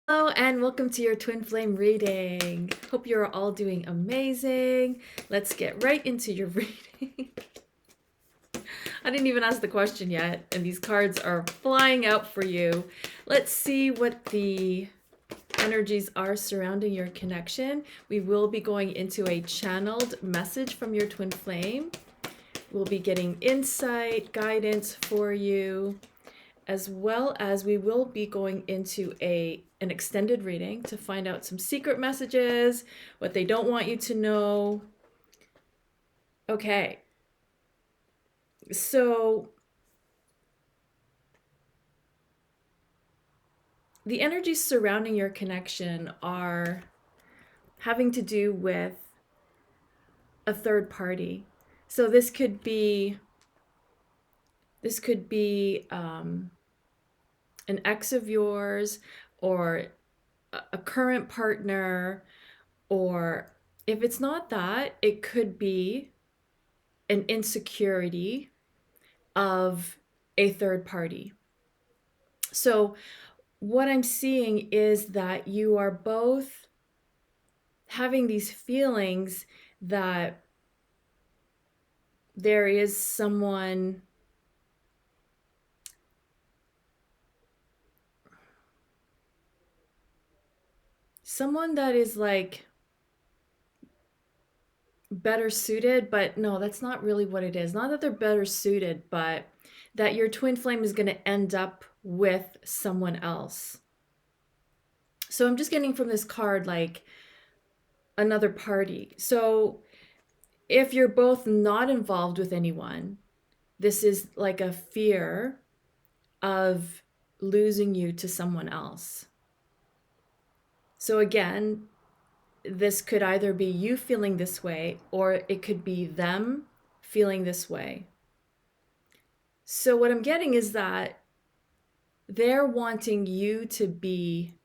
Hello and welcome to your twin flame reading. Hope you're all doing amazing. Let's get right into your reading. I didn't even ask the question yet, and these cards are flying out for you. Let's see what the energies are surrounding your connection. We will be going into a channeled message from your twin flame. We'll be getting insight, guidance for you, as well as we will be going into an extended reading to find out some secret messages, what they don't want you to know. Okay, so the energies surrounding your connection are having to do with a third party. So this could be an ex of yours, or a current partner, or if it's not that, it could be an insecurity of a third party. So what I'm seeing is that you are both having these feelings that there is someone that is like better suited, but no, that's not really what it is. Not that they're better suited, but that your twin flame is going to end up with someone else. So I'm just getting from this card like another party. So if you're both not involved with anyone, this is like a fear of losing you to someone else. So again, this could either be you feeling this way, or it could be them feeling this way. So what I'm getting is that they're wanting you to be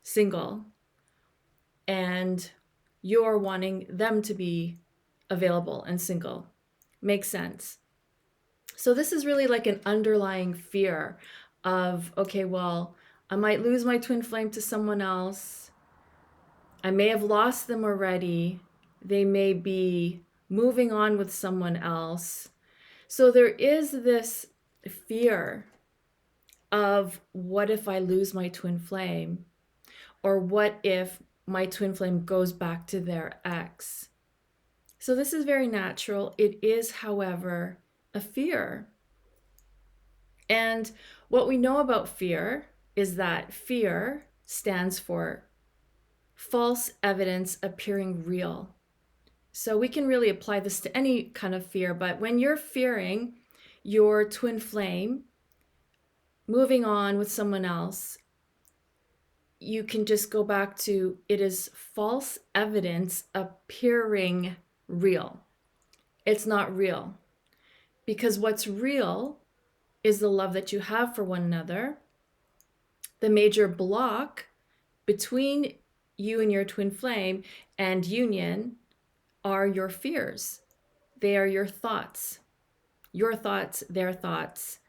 single, and you're wanting them to be available and single. Makes sense. So this is really like an underlying fear of, okay, well, I might lose my twin flame to someone else. I may have lost them already. They may be moving on with someone else. So there is this fear of, what if I lose my twin flame? Or what if my twin flame goes back to their ex? So this is very natural. It is, however, a fear. And what we know about fear is that fear stands for false evidence appearing real. So we can really apply this to any kind of fear, but when you're fearing your twin flame moving on with someone else, you can just go back to, it is false evidence appearing real. It's not real, because what's real is the love that you have for one another. The major block between you and your twin flame and union are your fears. They are your thoughts, their thoughts,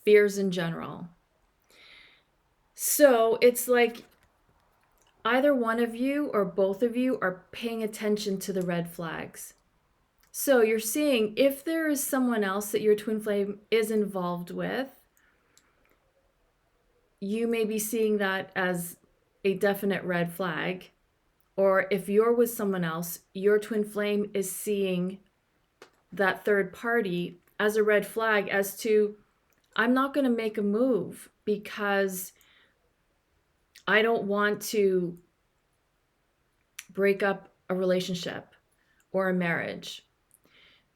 fears in general. So it's like either one of you or both of you are paying attention to the red flags. So you're seeing if there is someone else that your twin flame is involved with, you may be seeing that as a definite red flag. Or if you're with someone else, your twin flame is seeing that third party as a red flag, as to, I'm not going to make a move because I don't want to break up a relationship or a marriage.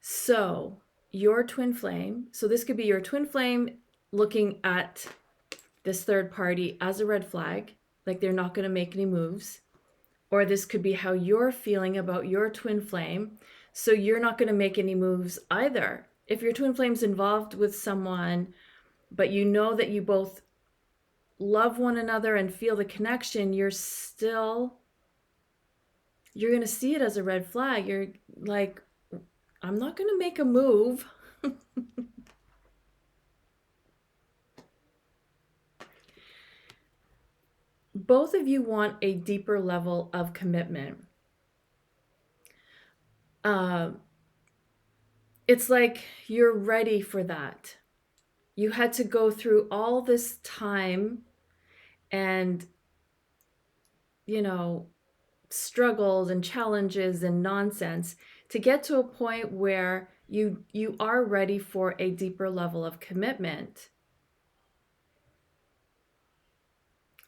So your twin flame, so this could be your twin flame looking at this third party as a red flag, like they're not going to make any moves. Or this could be how you're feeling about your twin flame. So you're not going to make any moves either. If your twin flame's involved with someone, but you know that you both love one another and feel the connection, you're going to see it as a red flag. You're like, I'm not going to make a move. both of you want a deeper level of commitment. It's like you're ready for that. You had to go through all this time and, struggles and challenges and nonsense to get to a point where you are ready for a deeper level of commitment.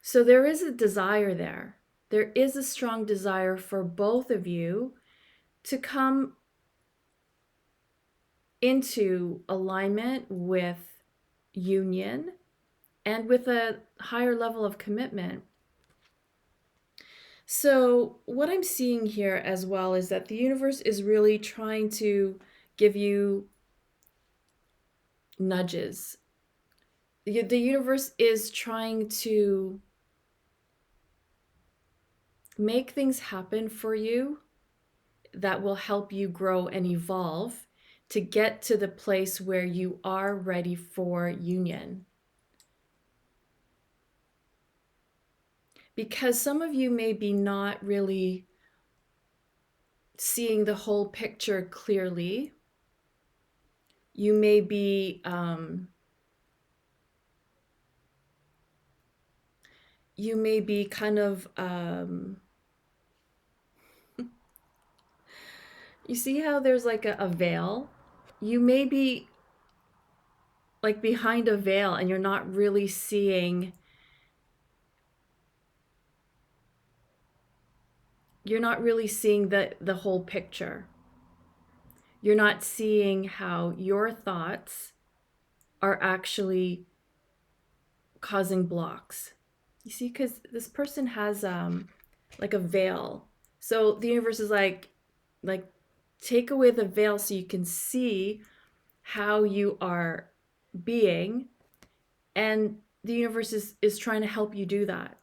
So there is a desire there. There is a strong desire for both of you to come into alignment with union and with a higher level of commitment. So what I'm seeing here as well is that the universe is really trying to give you nudges. The universe is trying to make things happen for you that will help you grow and evolve to get to the place where you are ready for union. Because some of you may be not really seeing the whole picture clearly. You may be kind of you see how there's like a veil? You may be like behind a veil and you're not really seeing the whole picture. You're not seeing how your thoughts are actually causing blocks. You see, because this person has like a veil. So the universe is like take away the veil so you can see how you are being, and the universe is trying to help you do that.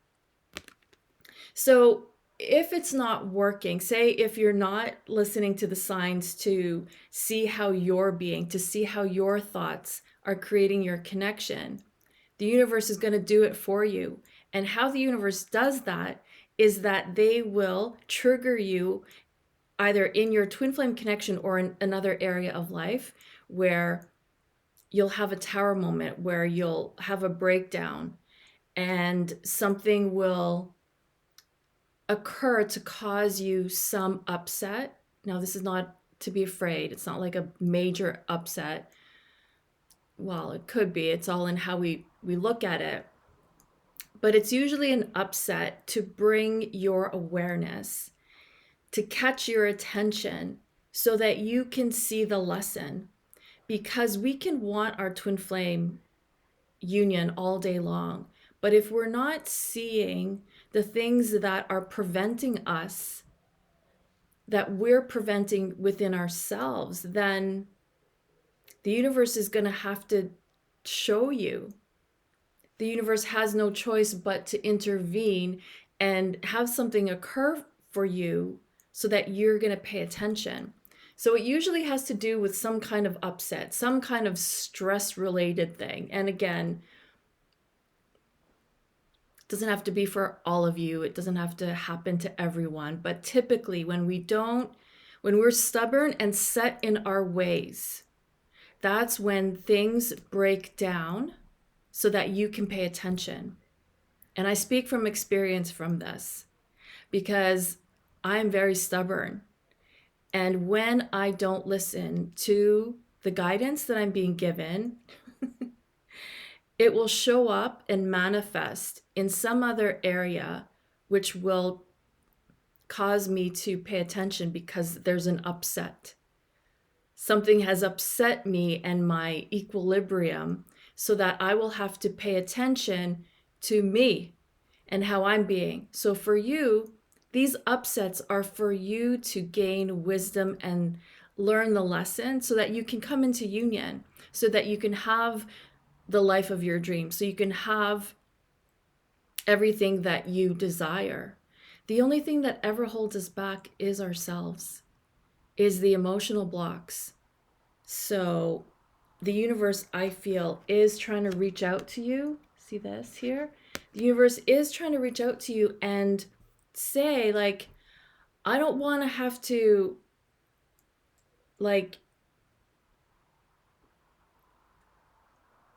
So if it's not working, say if you're not listening to the signs to see how you're being, to see how your thoughts are creating your connection, the universe is going to do it for you. And how the universe does that is that they will trigger you either in your twin flame connection or in another area of life where you'll have a tower moment, where you'll have a breakdown and something will occur to cause you some upset. Now, this is not to be afraid. It's not like a major upset. Well, it could be. It's all in how we look at it. But it's usually an upset to bring your awareness, to catch your attention so that you can see the lesson. Because we can want our twin flame union all day long. But if we're not seeing the things that are preventing us, that we're preventing within ourselves, then the universe is going to have to show you. The universe has no choice but to intervene and have something occur for you so that you're going to pay attention. So it usually has to do with some kind of upset, some kind of stress-related thing. And again, it doesn't have to be for all of you. It doesn't have to happen to everyone. But typically when we're stubborn and set in our ways, that's when things break down so that you can pay attention. And I speak from experience from this because I'm very stubborn. And when I don't listen to the guidance that I'm being given, it will show up and manifest in some other area, which will cause me to pay attention because there's an upset. Something has upset me and my equilibrium, so that I will have to pay attention to me and how I'm being. So for you, these upsets are for you to gain wisdom and learn the lesson so that you can come into union, so that you can have the life of your dreams, so you can have everything that you desire. The only thing that ever holds us back is ourselves, is the emotional blocks. So the universe, I feel, is trying to reach out to you. See this here? The universe is trying to reach out to you and say, like, I don't want to have to, like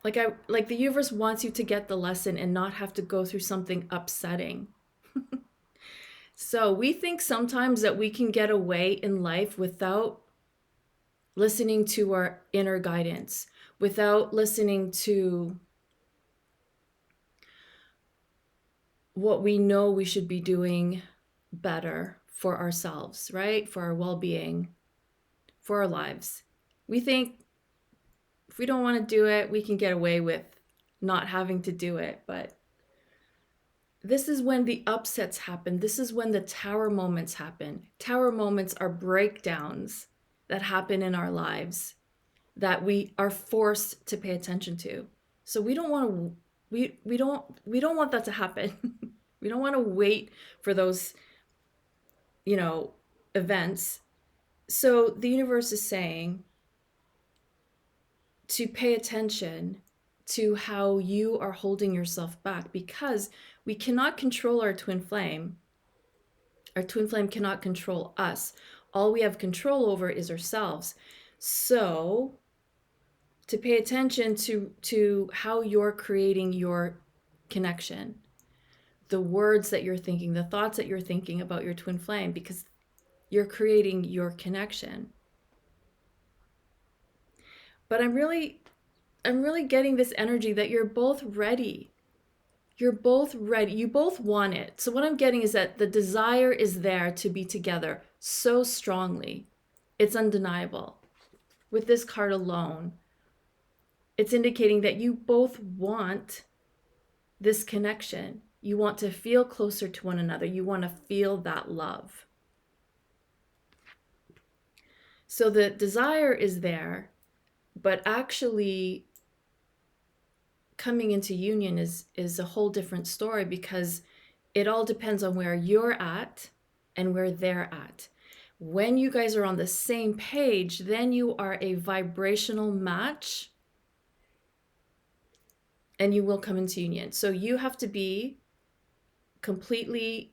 the universe wants you to get the lesson and not have to go through something upsetting. So we think sometimes that we can get away in life without listening to our inner guidance, without listening to what we know we should be doing better for ourselves, right? For our well-being, for our lives. We think if we don't want to do it, we can get away with not having to do it. But this is when the upsets happen. This is when the tower moments happen. Tower moments are breakdowns that happen in our lives that we are forced to pay attention to. So we don't want to we don't want that to happen. We don't want to wait for those, events. So the universe is saying to pay attention to how you are holding yourself back, because we cannot control our twin flame. Our twin flame cannot control us. All we have control over is ourselves. So to pay attention to how you're creating your connection, the words that you're thinking, the thoughts that you're thinking about your twin flame, because you're creating your connection. But I'm really getting this energy that you're both ready. You're both ready. You both want it. So what I'm getting is that the desire is there to be together so strongly. It's undeniable. With this card alone, it's indicating that you both want this connection. You want to feel closer to one another. You want to feel that love. So the desire is there, but actually coming into union is a whole different story, because it all depends on where you're at and where they're at. When you guys are on the same page, then you are a vibrational match and you will come into union. So you have to be completely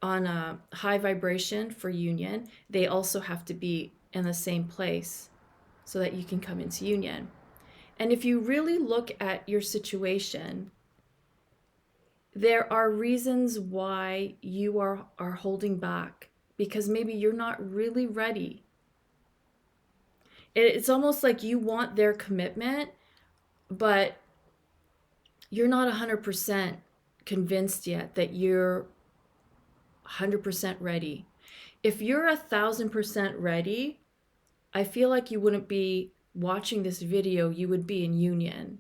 on a high vibration for union. They also have to be in the same place so that you can come into union. And if you really look at your situation, there are reasons why you are holding back, because maybe you're not really ready. It's almost like you want their commitment, but you're not 100% convinced yet that you're 100% ready. If you're 1,000% ready, I feel like you wouldn't be watching this video, you would be in union.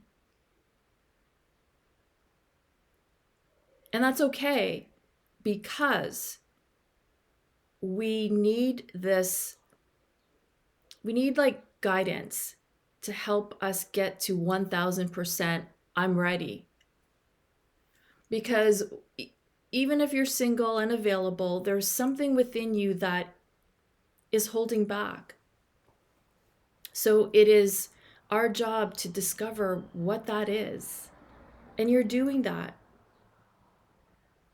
And that's okay, because we need like guidance to help us get to 1,000% I'm ready. Because even if you're single and available, there's something within you that is holding back. So it is our job to discover what that is. And you're doing that.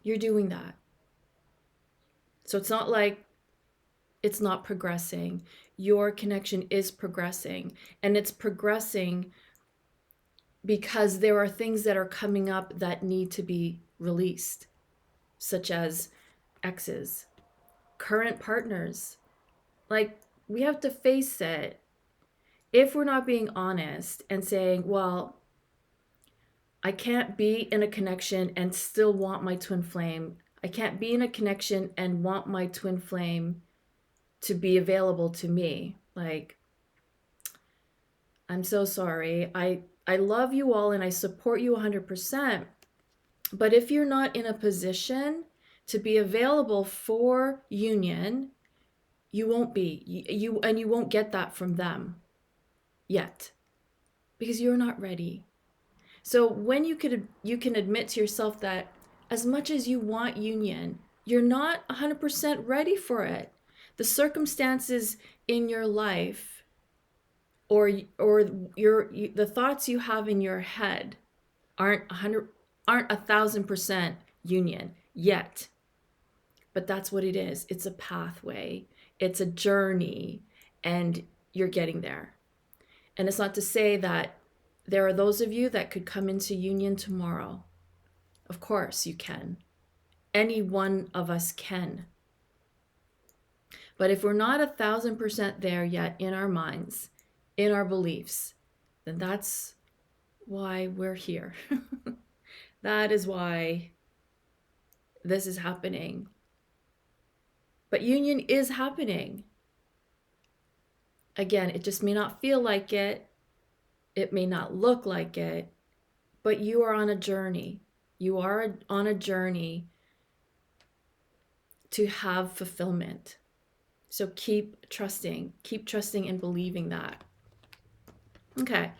You're doing that. So it's not like it's not progressing. Your connection is progressing. And it's progressing because there are things that are coming up that need to be released, such as exes, current partners. Like, we have to face it. If we're not being honest and saying, well, I can't be in a connection and still want my twin flame. I can't be in a connection and want my twin flame to be available to me. Like, I'm so sorry. I love you all and I support you 100%. But if you're not in a position to be available for union, you won't be. You won't get that from them yet, because you're not ready. So when you can admit to yourself that as much as you want union, you're not 100% ready for it. The circumstances in your life or the thoughts you have in your head aren't 100 aren't 1,000% union yet. But that's what it is. It's a pathway. It's a journey, and you're getting there. And it's not to say that there are those of you that could come into union tomorrow. Of course you can. Any one of us can. But if we're not 1,000% there yet in our minds, in our beliefs, then that's why we're here. That is why this is happening. But union is happening. Again, it just may not feel like it. It may not look like it, but you are on a journey. You are on a journey to have fulfillment. So keep trusting and believing that. Okay.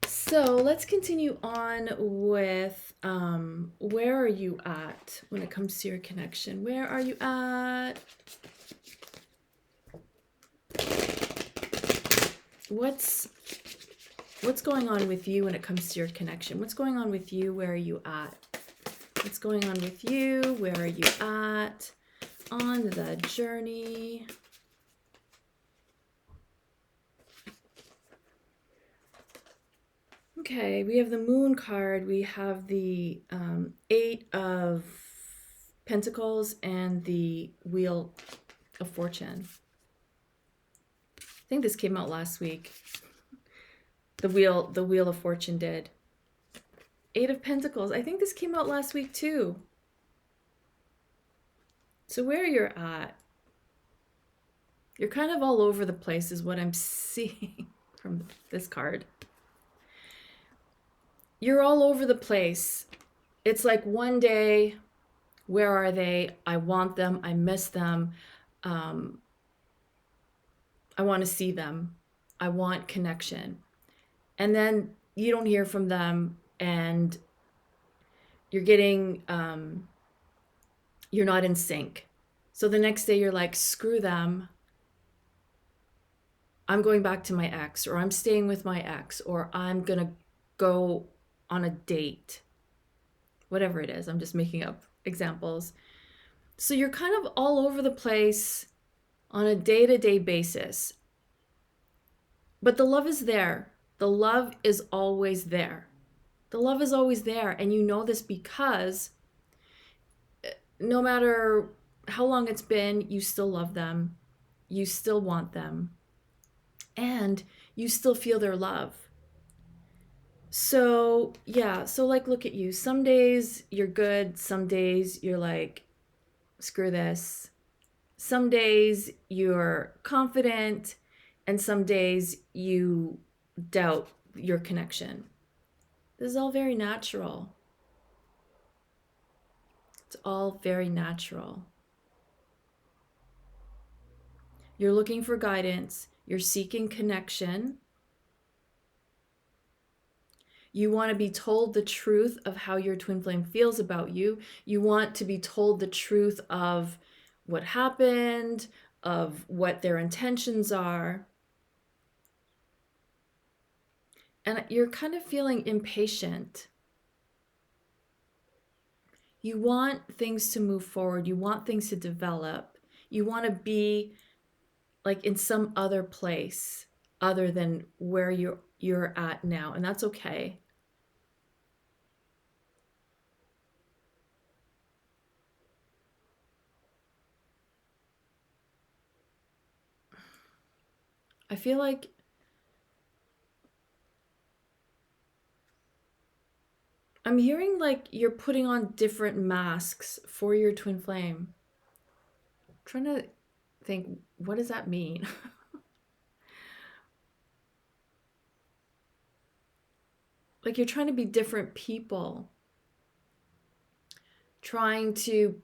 So let's continue on with where are you at when it comes to your connection? Where are you at? What's going on with you when it comes to your connection? What's going on with you? Where are you at? What's going on with you? Where are you at on the journey? Okay, we have the Moon card. We have the Eight of Pentacles and the Wheel of Fortune. I think this came out last week. The Wheel of Fortune did. Eight of Pentacles. I think this came out last week too. So where you're at, you're kind of all over the place is what I'm seeing from this card. You're all over the place. It's like one day, where are they? I want them. I miss them. I want to see them. I want connection. And then you don't hear from them, and you're getting, you're not in sync. So the next day you're like, screw them. I'm going back to my ex, or I'm staying with my ex, or I'm going to go on a date. Whatever it is, I'm just making up examples. So you're kind of all over the place on a day-to-day basis. But the love is there. The love is always there. The love is always there. And you know this because no matter how long it's been, you still love them. You still want them. And you still feel their love. So, yeah. So, like, look at you. Some days you're good. Some days you're like, screw this. Some days you're confident. And some days you doubt your connection. This is all very natural. It's all very natural. You're looking for guidance. You're seeking connection. You want to be told the truth of how your twin flame feels about you. You want to be told the truth of what happened, of what their intentions are. And you're kind of feeling impatient. You want things to move forward. You want things to develop. You want to be like in some other place other than where you're at now. And that's okay. I feel like I'm hearing like you're putting on different masks for your twin flame. I'm trying to think, what does that mean? Like you're trying to be different people. Trying to,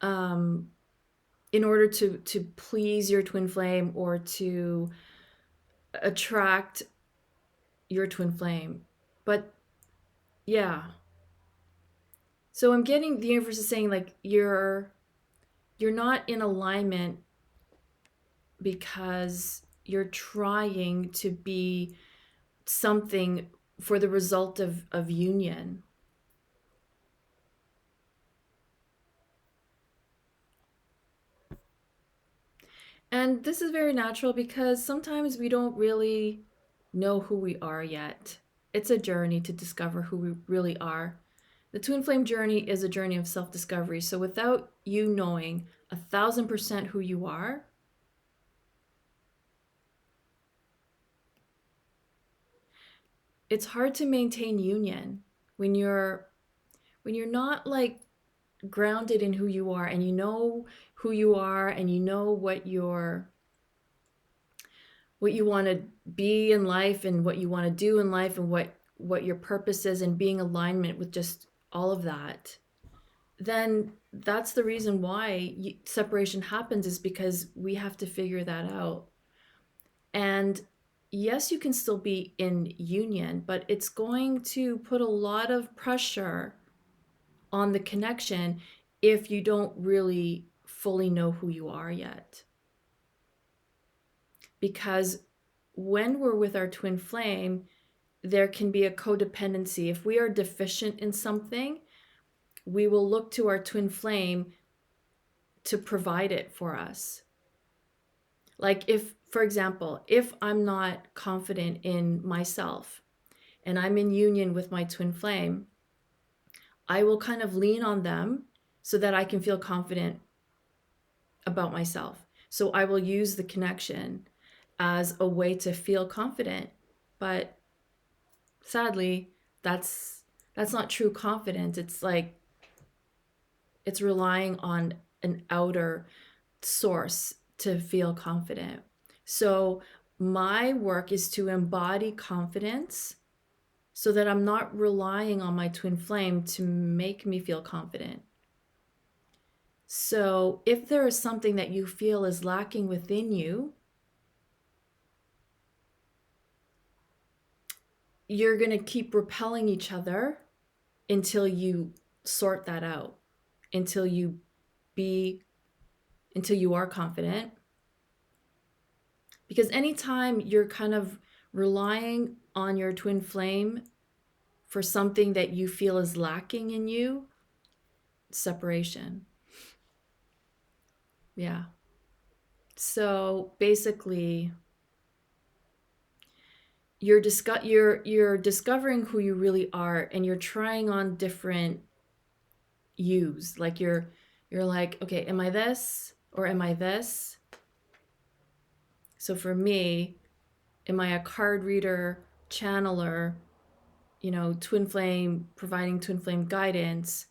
in order to please your twin flame or to attract your twin flame. But yeah. So I'm getting, the universe is saying like you're not in alignment because you're trying to be something for the result of union. And this is very natural because sometimes we don't really know who we are yet. It's a journey to discover who we really are. The twin flame journey is a journey of self discovery. So without you knowing 1,000% who you are, it's hard to maintain union when you're not like grounded in who you are, and you know who you are, and you know what you want to be in life and what you want to do in life, and what your purpose is, and being alignment with just all of that. Then that's the reason why separation happens, is because we have to figure that out. And yes, you can still be in union, but it's going to put a lot of pressure on the connection if you don't really fully know who you are yet. Because when we're with our twin flame, there can be a codependency. If we are deficient in something, we will look to our twin flame to provide it for us. Like, if, for example, if I'm not confident in myself and I'm in union with my twin flame, I will kind of lean on them so that I can feel confident about myself. So I will use the connection as a way to feel confident. But sadly, that's not true confidence. It's like it's relying on an outer source to feel confident. So my work is to embody confidence so that I'm not relying on my twin flame to make me feel confident. So if there is something that you feel is lacking within you, you're going to keep repelling each other until you sort that out, until you are confident. Because anytime you're kind of relying on your twin flame for something that you feel is lacking in you, separation. Yeah. So basically, you're discovering who you really are, and you're trying on different yous. Like you're like, okay, am I this or am I this? So for me, am I a card reader, channeler, twin flame, providing twin flame guidance,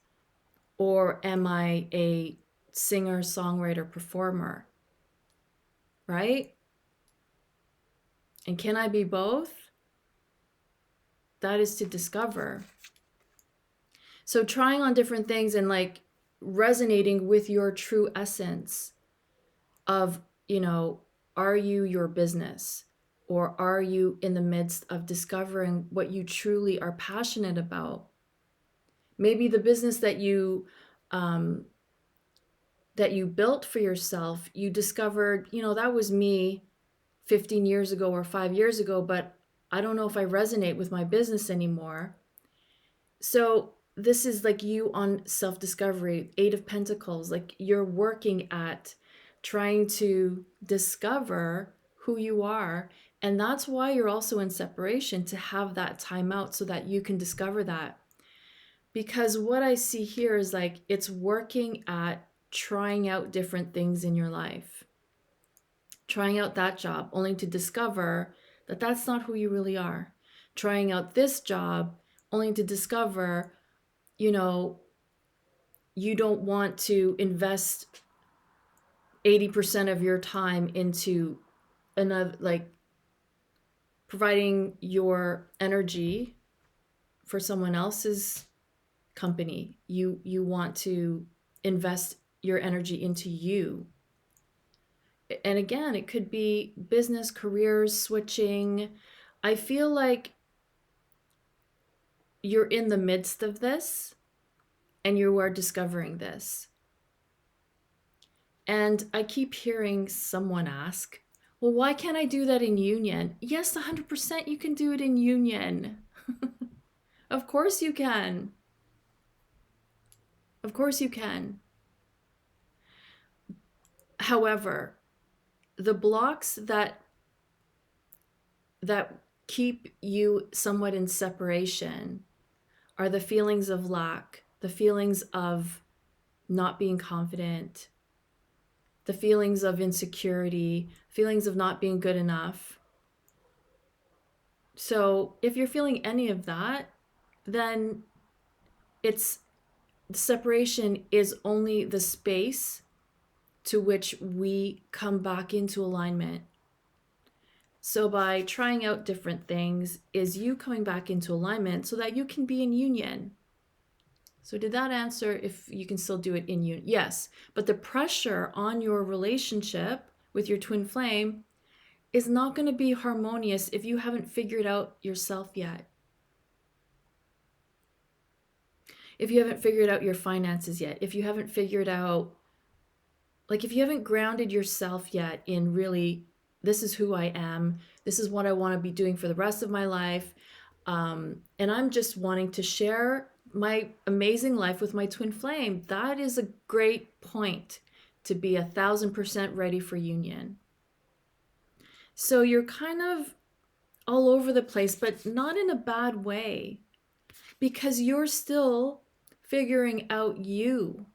or am I a singer, songwriter, performer? Right? And can I be both? That is to discover. So trying on different things and like resonating with your true essence of, are you your business? Or are you in the midst of discovering what you truly are passionate about? Maybe the business that you built for yourself, you discovered, that was me 15 years ago or 5 years ago, but I don't know if I resonate with my business anymore. So this is like you on self-discovery, 8 of Pentacles, like you're working at trying to discover who you are. And that's why you're also in separation, to have that time out so that you can discover that. Because what I see here is like it's working at trying out different things in your life, trying out that job only to discover that that's not who you really are, trying out this job only to discover, you don't want to invest 80% of your time into another, like providing your energy for someone else's company. You want to invest your energy into you. And again, it could be business, careers, switching. I feel like you're in the midst of this and you are discovering this. And I keep hearing someone ask, well, why can't I do that in union? Yes, 100% you can do it in union. Of course you can. Of course you can. However, the blocks that keep you somewhat in separation are the feelings of lack, the feelings of not being confident, the feelings of insecurity, feelings of not being good enough. So if you're feeling any of that, then it's separation is only the space to which we come back into alignment. So by trying out different things is you coming back into alignment so that you can be in union. So did that answer if you can still do it in union? Yes, but the pressure on your relationship with your twin flame is not going to be harmonious if you haven't figured out yourself yet. If you haven't figured out your finances yet, if you haven't figured out, like if you haven't grounded yourself yet in really, this is who I am, this is what I want to be doing for the rest of my life, and I'm just wanting to share my amazing life with my twin flame, that is a great point to be 1,000% ready for union. So you're kind of all over the place, but not in a bad way, because you're still figuring out you.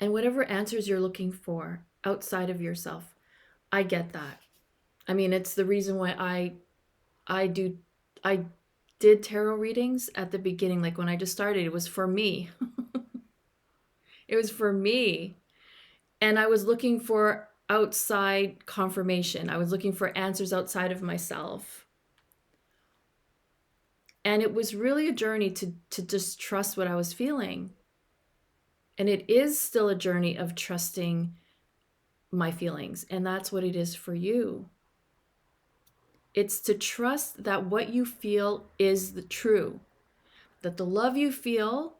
And whatever answers you're looking for outside of yourself, I get that. I mean, it's the reason why I did tarot readings at the beginning. Like when I just started, it was for me. It was for me. And I was looking for outside confirmation. I was looking for answers outside of myself. And it was really a journey to just trust what I was feeling. And it is still a journey of trusting my feelings. And that's what it is for you. It's to trust that what you feel is the true, that the love you feel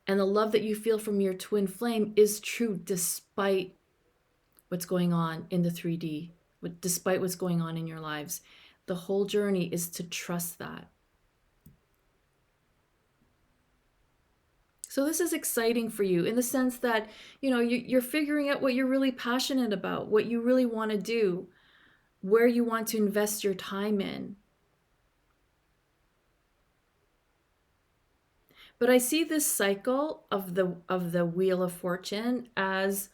and the love that you feel from your twin flame is true despite what's going on in the 3D, despite what's going on in your lives. The whole journey is to trust that. So this is exciting for you in the sense that, you know, you're figuring out what you're really passionate about, what you really want to do, where you want to invest your time in. But I see this cycle of the Wheel of Fortune as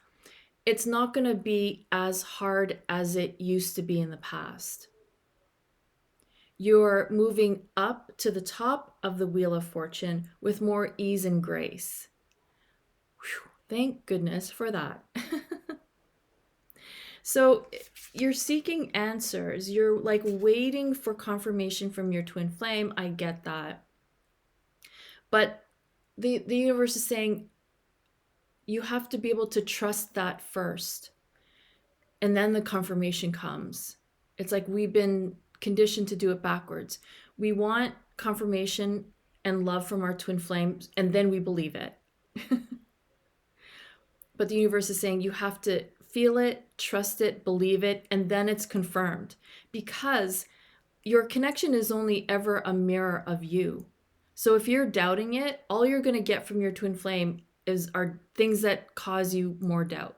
it's not going to be as hard as it used to be in the past. You're moving up to the top of the Wheel of Fortune with more ease and grace. Whew, thank goodness for that. So you're seeking answers. You're like waiting for confirmation from your twin flame. I get that. But the universe is saying you have to be able to trust that first. And then the confirmation comes. It's like we've been conditioned to do it backwards. We want confirmation and love from our twin flames, and then we believe it. But the universe is saying you have to feel it, trust it, believe it, and then it's confirmed. Because your connection is only ever a mirror of you. So if you're doubting it, all you're going to get from your twin flame are things that cause you more doubt.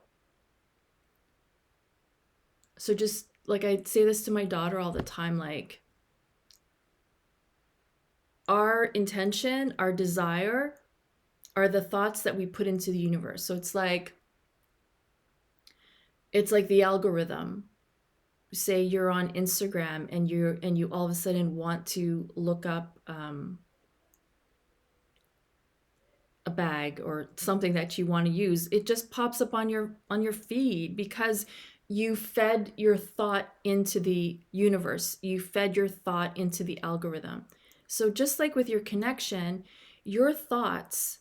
So just like I say this to my daughter all the time, like our intention, our desire are the thoughts that we put into the universe. So it's like the algorithm. Say you're on Instagram and you all of a sudden want to look up a bag or something that you want to use. It just pops up on your feed because you fed your thought into the universe. You fed your thought into the algorithm. So just like with your connection, your thoughts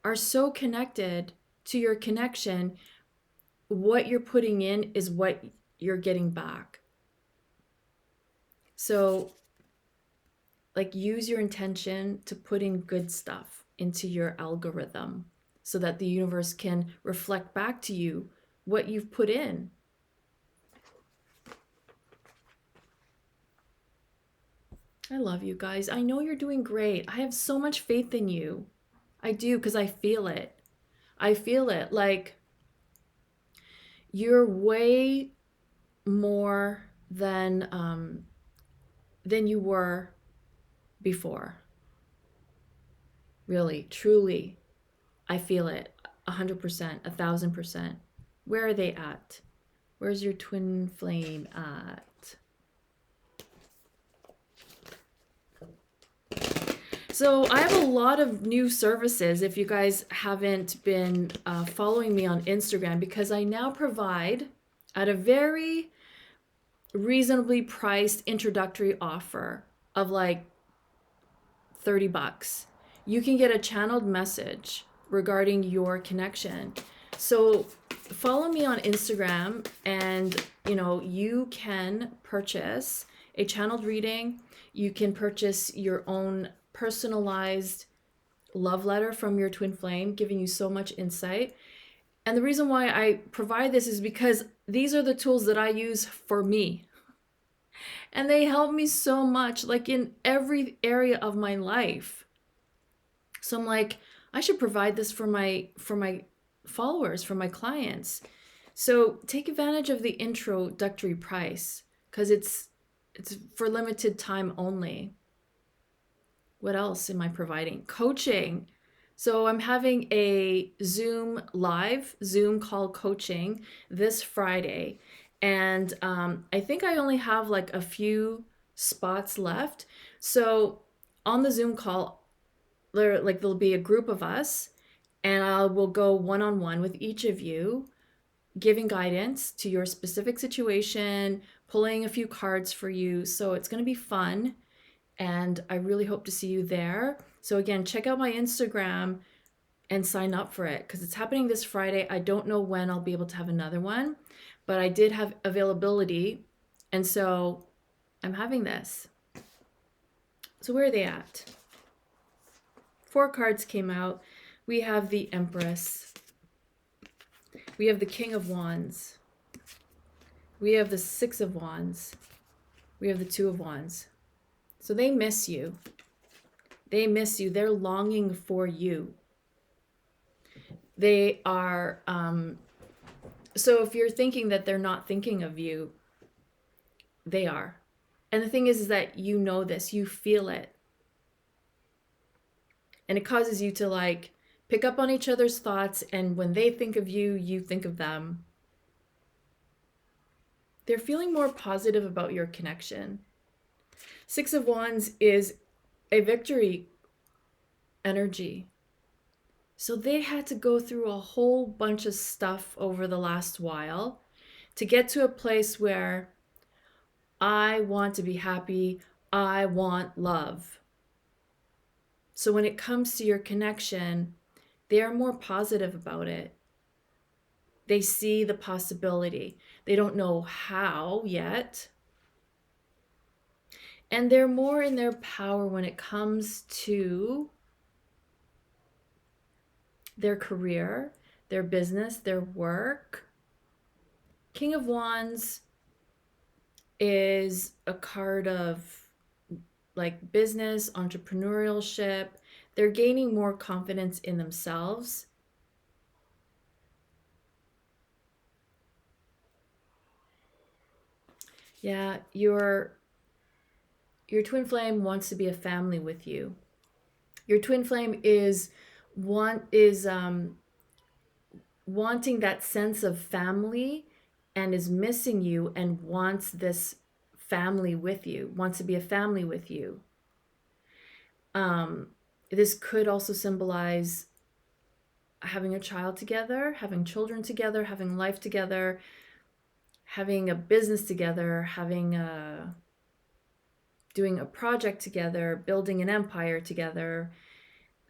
are so connected to your connection. What you're putting in is what you're getting back. So like use your intention to put in good stuff into your algorithm so that the universe can reflect back to you what you've put in. I love you guys. I know you're doing great. I have so much faith in you. I do, because I feel it. I feel it. Like, you're way more than you were before. Really, truly. I feel it 100%, 1,000%. Where are they at? Where's your twin flame at? So I have a lot of new services if you guys haven't been following me on Instagram, because I now provide at a very reasonably priced introductory offer of like $30. You can get a channeled message regarding your connection. So follow me on Instagram, and you can purchase a channeled reading. You can purchase your own personalized love letter from your twin flame, giving you so much insight. And the reason why I provide this is because these are the tools that I use for me. And they help me so much, like in every area of my life. So I'm like, I should provide this for my followers, for my clients. So take advantage of the introductory price, because it's for limited time only. What else am I providing? Coaching. So I'm having a Zoom call coaching this Friday. And I think I only have like a few spots left. So on the Zoom call, there'll be a group of us, and I will go one-on-one with each of you, giving guidance to your specific situation, pulling a few cards for you. So it's going to be fun, and I really hope to see you there. So again, check out my Instagram and sign up for it, because it's happening this Friday. I don't know when I'll be able to have another one, but I did have availability, and so I'm having this. So where are they at? 4 cards came out. We have the Empress. We have the King of Wands. We have the 6 of Wands. We have the 2 of Wands. So they miss you. They miss you. They're longing for you. They are, so if you're thinking that they're not thinking of you, they are. And the thing is that you know this, you feel it. And it causes you to like pick up on each other's thoughts, and when they think of you, you think of them. They're feeling more positive about your connection. 6 of Wands is a victory energy. So they had to go through a whole bunch of stuff over the last while to get to a place where I want to be happy, I want love. So when it comes to your connection, they are more positive about it. They see the possibility. They don't know how yet. And they're more in their power when it comes to their career, their business, their work. King of Wands is a card of like business, entrepreneurship. They're gaining more confidence in themselves. Yeah, your twin flame wants to be a family with you. Your twin flame is wanting that sense of family, and is missing you, and wants this family with you, wants to be a family with you. This could also symbolize having a child together, having children together, having life together, having a business together, doing a project together, building an empire together.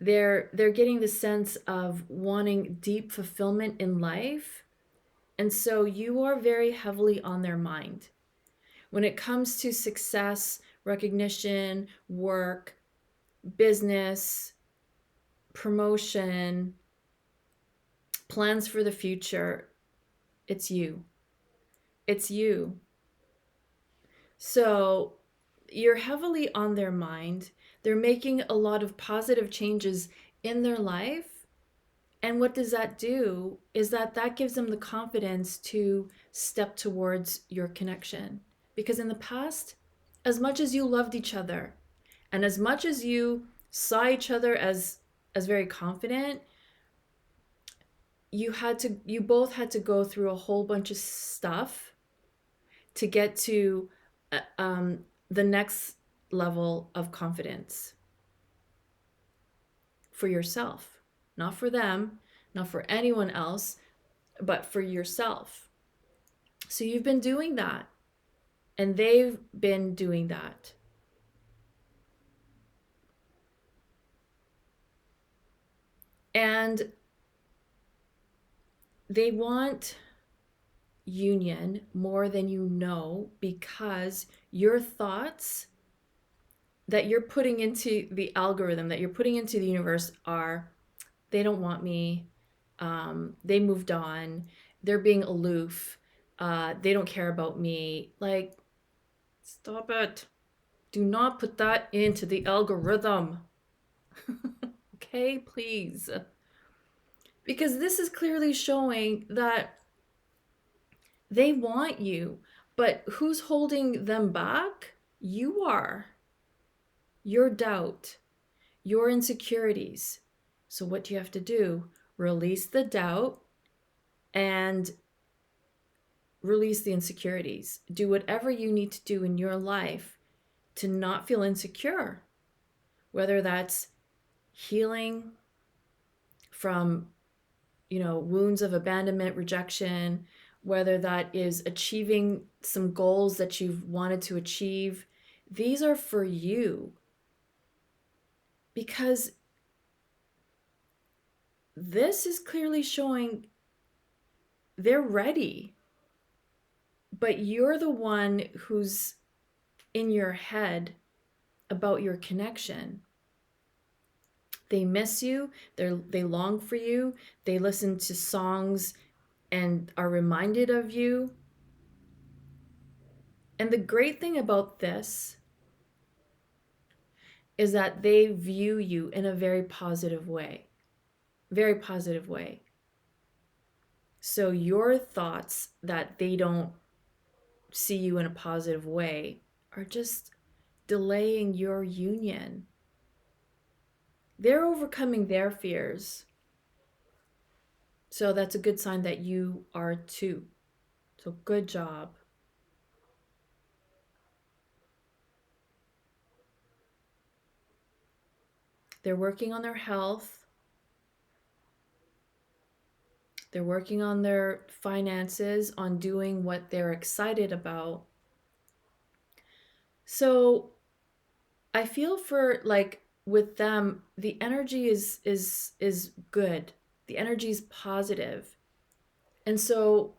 They're getting the sense of wanting deep fulfillment in life. And so you are very heavily on their mind. When it comes to success, recognition, work, business, promotion, plans for the future, it's you. It's you. So you're heavily on their mind. They're making a lot of positive changes in their life. And what does that do is that gives them the confidence to step towards your connection. Because in the past, as much as you loved each other and as much as you saw each other as very confident, you both had to go through a whole bunch of stuff to get to the next level of confidence for yourself, not for them, not for anyone else, but for yourself. So you've been doing that, and they've been doing that. And they want union more than you know, because your thoughts that you're putting into the algorithm, that you're putting into the universe are, they don't want me, they moved on, they're being aloof, they don't care about me. Like, stop it. Do not put that into the algorithm. Okay, please. Because this is clearly showing that they want you, but who's holding them back? You are. Your doubt, your insecurities. So what do you have to do? Release the doubt and release the insecurities. Do whatever you need to do in your life to not feel insecure, whether that's healing from, wounds of abandonment, rejection, whether that is achieving some goals that you've wanted to achieve. These are for you, because this is clearly showing they're ready, but you're the one who's in your head about your connection. They miss you, they long for you, they listen to songs and are reminded of you. And the great thing about this is that they view you in a very positive way. Very positive way. So your thoughts that they don't see you in a positive way are just delaying your union. They're overcoming their fears. So that's a good sign that you are too. So good job. They're working on their health. They're working on their finances, on doing what they're excited about. So I feel for, like, with them, the energy is good. The energy is positive. And so,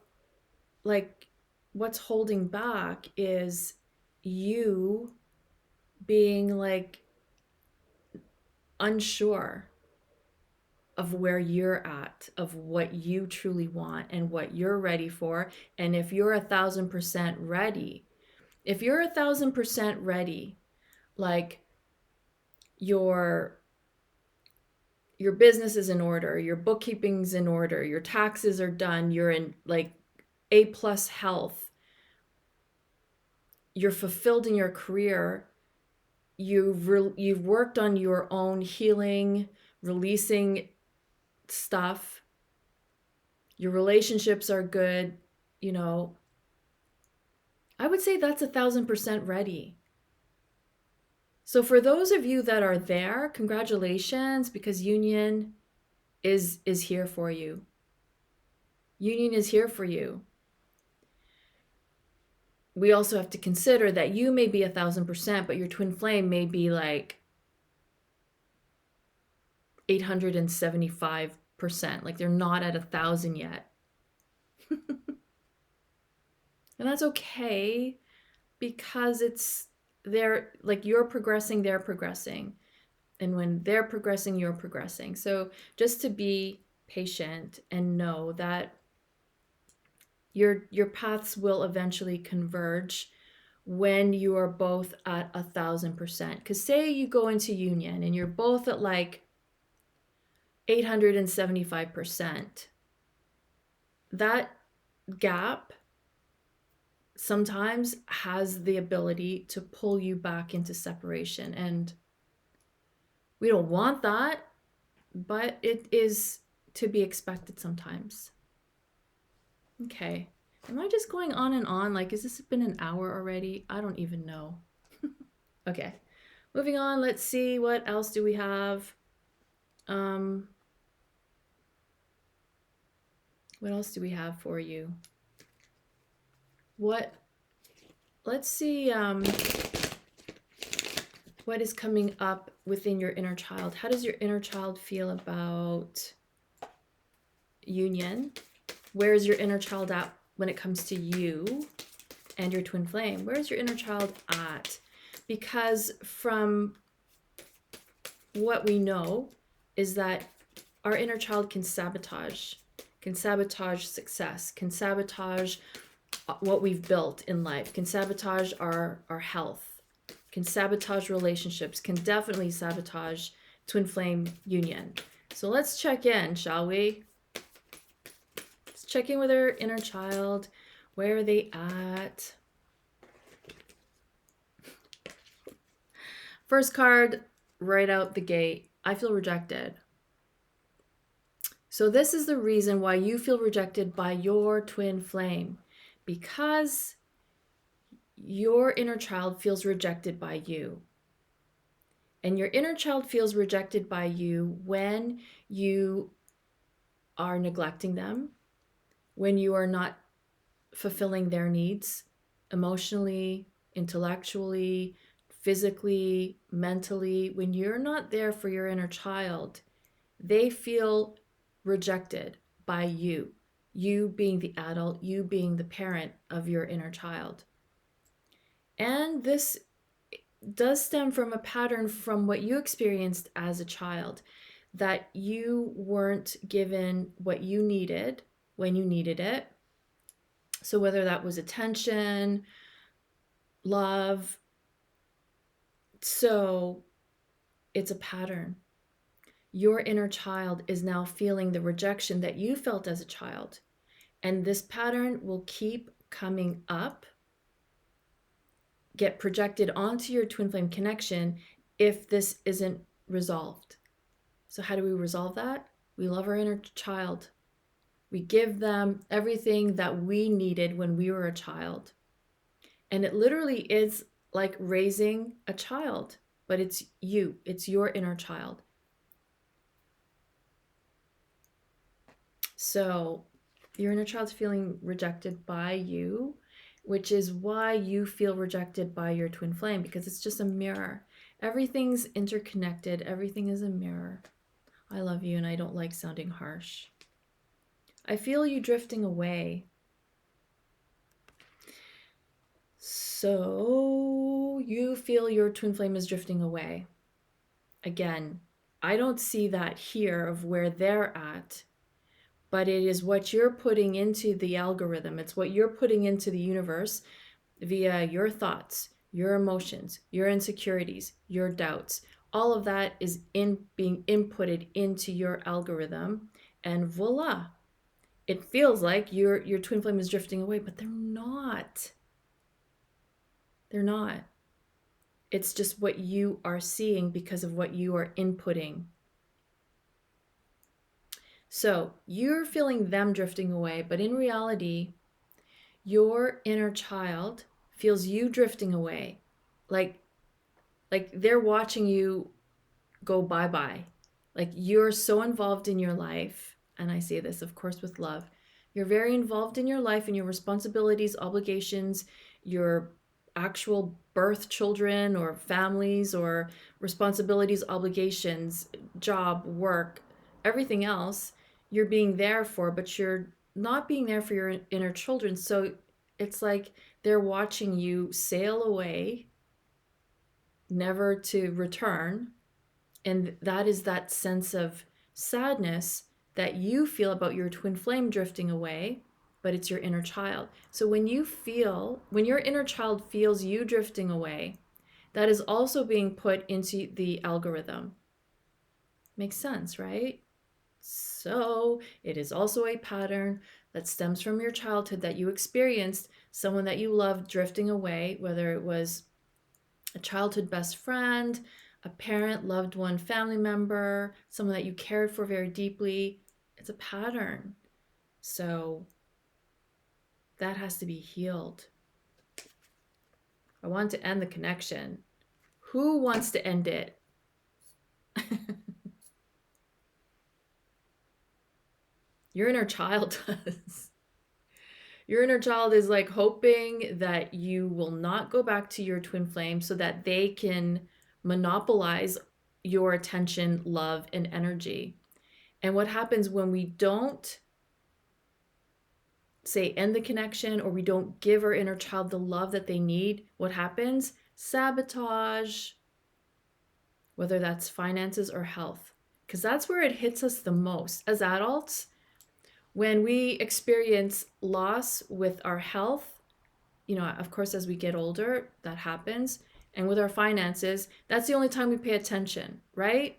like, what's holding back is you being, like, unsure of where you're at, of what you truly want and what you're ready for. And if you're 1,000% ready, if you're 1,000% ready, like, your business is in order, your bookkeeping's in order, your taxes are done, you're in, like, A+ health, you're fulfilled in your career, you've worked on your own healing, releasing stuff, your relationships are good, I would say that's 1,000% ready. So for those of you that are there, congratulations, because union is here for you. Union is here for you. We also have to consider that you may be 1,000%, but your twin flame may be like 875%. Like, they're not at 1,000 yet. And that's okay, because they're like, you're progressing, they're progressing. And when they're progressing, you're progressing. So just to be patient and know that your paths will eventually converge when you are both at 1,000%. Because say you go into union and you're both at like 875%. That gap sometimes has the ability to pull you back into separation. And we don't want that, but it is to be expected sometimes. Okay. Am I just going on and on? Like, has this been an hour already? I don't even know. Okay. Moving on. Let's see. What else do we have? What else do we have for you? Let's see what is coming up within your inner child. How does your inner child feel about union? Where is your inner child at when it comes to you and your twin flame? Where is your inner child at? Because from what we know is that our inner child can sabotage success, can sabotage what we've built in life, can sabotage our health, can sabotage relationships, can definitely sabotage twin flame union. So let's check in, shall we? Let's check in with our inner child. Where are they at? First card, right out the gate. I feel rejected. So this is the reason why you feel rejected by your twin flame, because your inner child feels rejected by you. And your inner child feels rejected by you when you are neglecting them, when you are not fulfilling their needs emotionally, intellectually, physically, mentally. When you're not there for your inner child, they feel rejected by you. You being the adult, you being the parent of your inner child. And this does stem from a pattern from what you experienced as a child, that you weren't given what you needed when you needed it. So whether that was attention, love, so it's a pattern. Your inner child is now feeling the rejection that you felt as a child. And this pattern will keep coming up, get projected onto your twin flame connection if this isn't resolved. So how do we resolve that? We love our inner child. We give them everything that we needed when we were a child. And it literally is like raising a child, but it's you, it's your inner child. So your inner child's feeling rejected by you, which is why you feel rejected by your twin flame, because it's just a mirror. Everything's interconnected. Everything is a mirror. I love you and I don't like sounding harsh. I feel you drifting away. So you feel your twin flame is drifting away. Again, I don't see that here of where they're at, but it is what you're putting into the algorithm. It's what you're putting into the universe via your thoughts, your emotions, your insecurities, your doubts. All of that is being inputted into your algorithm, and voila. It feels like your twin flame is drifting away, but they're not. They're not. It's just what you are seeing because of what you are inputting. So you're feeling them drifting away, but in reality, your inner child feels you drifting away. Like they're watching you go bye-bye. Like you're so involved in your life, and I say this, of course, with love. You're very involved in your life and your responsibilities, obligations, your actual birth children or families or responsibilities, obligations, job, work, everything else you're being there for, but you're not being there for your inner children. So it's like they're watching you sail away, never to return. And that is that sense of sadness that you feel about your twin flame drifting away. but it's your inner child. So when your inner child feels you drifting away, that is also being put into the algorithm. Makes sense, right? So it is also a pattern that stems from your childhood that you experienced someone that you loved drifting away, whether it was a childhood best friend, a parent, loved one, family member, someone that you cared for very deeply. It's a pattern. So that has to be healed. I want to end the connection. Who wants to end it? Your inner child does. Your inner child is like hoping that you will not go back to your twin flame so that they can monopolize your attention, love, and energy. And what happens when we don't say end the connection, or we don't give our inner child the love that they need, what happens? Sabotage, whether that's finances or health. Because that's where it hits us the most as adults. When we experience loss with our health, of course, as we get older, that happens. And with our finances, that's the only time we pay attention, right?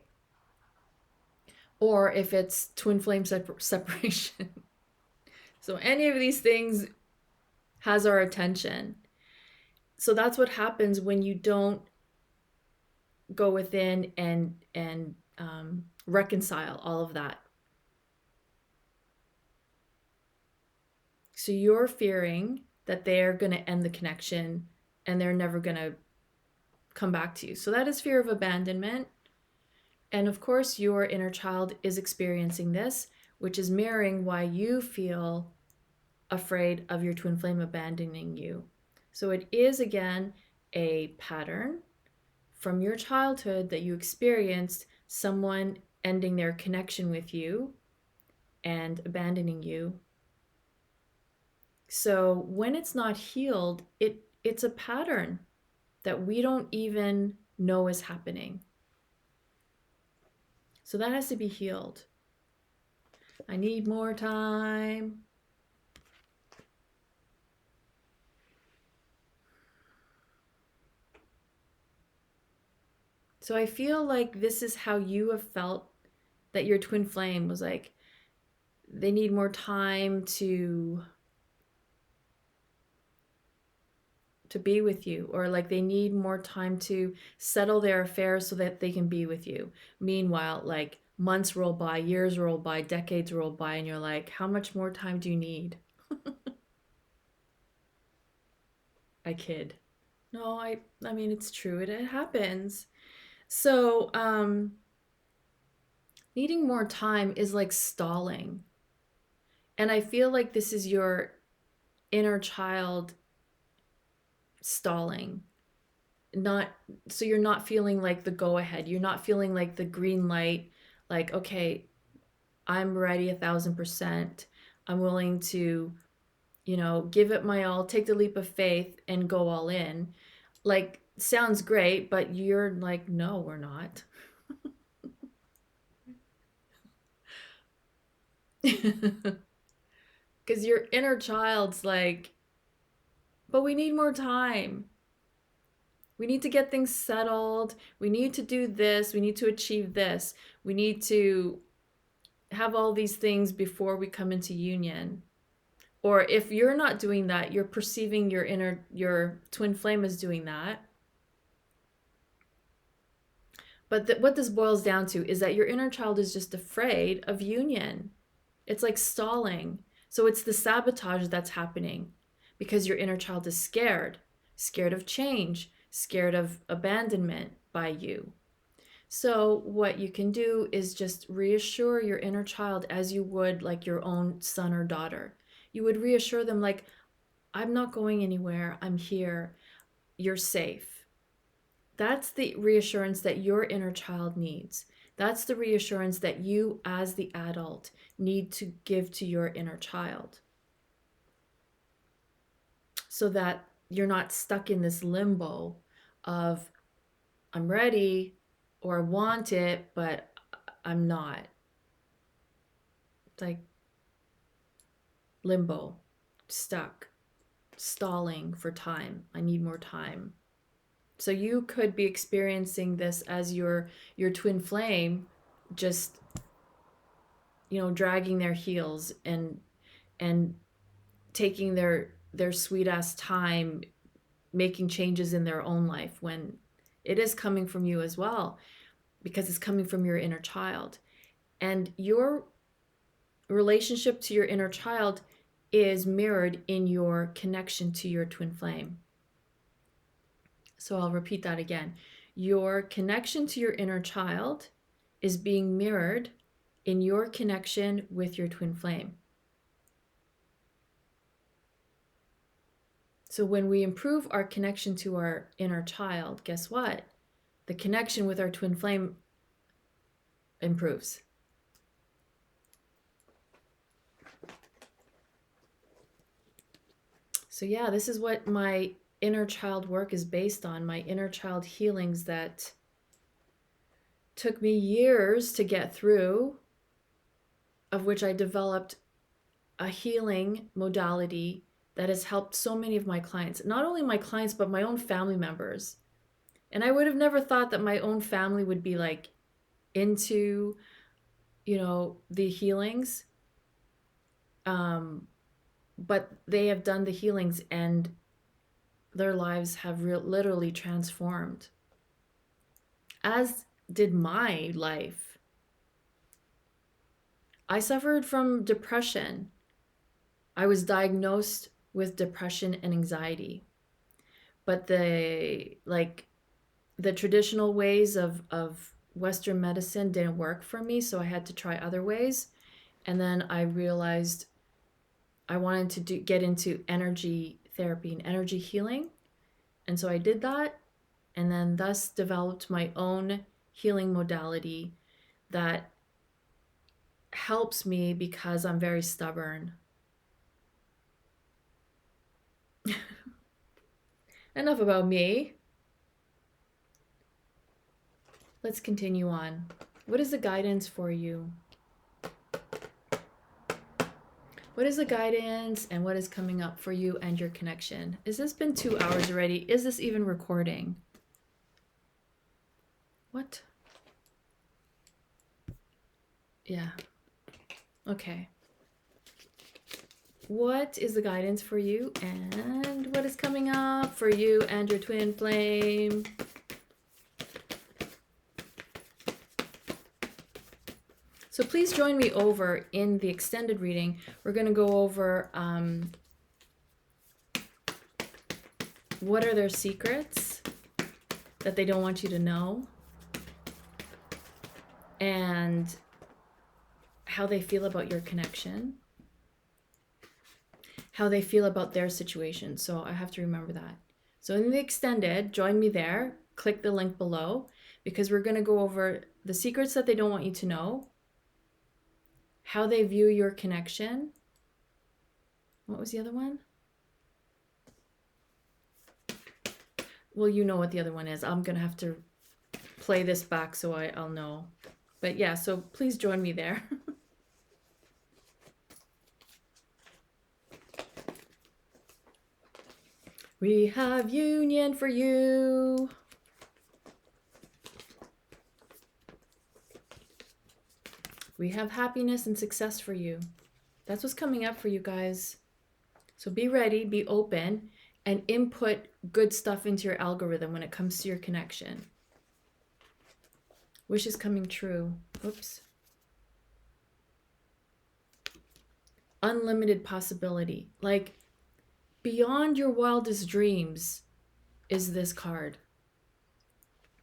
Or if it's twin flame separation. So any of these things has our attention. So that's what happens when you don't go within and reconcile all of that. So you're fearing that they're going to end the connection and they're never going to come back to you. So that is fear of abandonment. And of course, your inner child is experiencing this, which is mirroring why you feel afraid of your twin flame abandoning you. So it is, again, a pattern from your childhood that you experienced someone ending their connection with you and abandoning you. So when it's not healed, it's a pattern that we don't even know is happening. So that has to be healed. I need more time. So I feel like this is how you have felt that your twin flame was like, they need more time to be with you, or like they need more time to settle their affairs so that they can be with you. Meanwhile, like months roll by, years roll by, decades roll by, and you're like, how much more time do you need? I kid. No, I mean, it's true. It happens. So, needing more time is like stalling. And I feel like this is your inner child stalling. Not so you're not feeling like the go ahead. You're not feeling like the green light, like, okay, I'm ready 1,000%. I'm willing to, give it my all, take the leap of faith and go all in. Like, sounds great, but you're like, no, we're not. Because your inner child's like, but we need more time. We need to get things settled. We need to do this. We need to achieve this. We need to have all these things before we come into union. Or if you're not doing that, you're perceiving your twin flame as doing that. But what this boils down to is that your inner child is just afraid of union. It's like stalling. So it's the sabotage that's happening because your inner child is scared of change, scared of abandonment by you. So what you can do is just reassure your inner child as you would like your own son or daughter. You would reassure them like, I'm not going anywhere. I'm here. You're safe. That's the reassurance that your inner child needs. That's the reassurance that you as the adult need to give to your inner child. So that you're not stuck in this limbo of, I'm ready or I want it, but I'm not. It's like limbo. stuck, stalling for time. I need more time. So you could be experiencing this as your twin flame just, you know, dragging their heels and taking their sweet ass time making changes in their own life, when it is coming from you as well, because it's coming from your inner child. And your relationship to your inner child is mirrored in your connection to your twin flame. So I'll repeat that again. Your connection to your inner child is being mirrored in your connection with your twin flame. So when we improve our connection to our inner child, guess what? The connection with our twin flame improves. So yeah, this is what my inner child work is based on, my inner child healings that took me years to get through, of which I developed a healing modality that has helped so many of my clients. Not only my clients, but my own family members. And I would have never thought that my own family would be like into, you know, the healings. But they have done the healings and their lives have literally transformed. As did my life. I suffered from depression. I was diagnosed with depression and anxiety. But the traditional ways of Western medicine didn't work for me, so I had to try other ways. And then I realized I wanted to get into energy therapy and energy healing. And so I did that, and then thus developed my own healing modality that helps me because I'm very stubborn. Enough about me. Let's continue on. What is the guidance for you? What is the guidance and what is coming up for you and your connection? Has this been 2 hours already? Is this even recording? What? Yeah. Okay. What is the guidance for you and what is coming up for you and your twin flame? So please join me over in the extended reading. We're going to go over what are their secrets that they don't want you to know, and how they feel about your connection, how they feel about their situation. So I have to remember that. So in the extended, join me there. Click the link below, because we're going to go over the secrets that they don't want you to know, how they view your connection. What was the other one? Well, you know what the other one is. I'm going to have to play this back so I'll know. But yeah, so please join me there. We have union for you. We have happiness and success for you. That's what's coming up for you guys. So be ready, be open, and input good stuff into your algorithm when it comes to your connection. Wish is coming true. Oops. Unlimited possibility. Like, beyond your wildest dreams is this card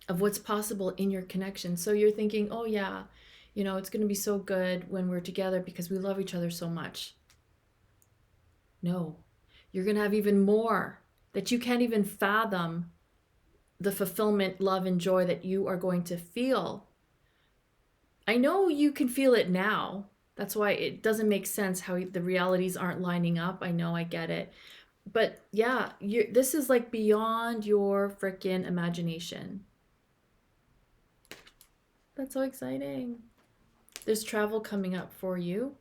of what's possible in your connection. So you're thinking, oh yeah, you know, it's going to be so good when we're together because we love each other so much. No, you're going to have even more that you can't even fathom, the fulfillment, love, and joy that you are going to feel. I know you can feel it now. That's why it doesn't make sense how the realities aren't lining up. I know, I get it. But yeah, this is like beyond your freaking imagination. That's so exciting. There's travel coming up for you.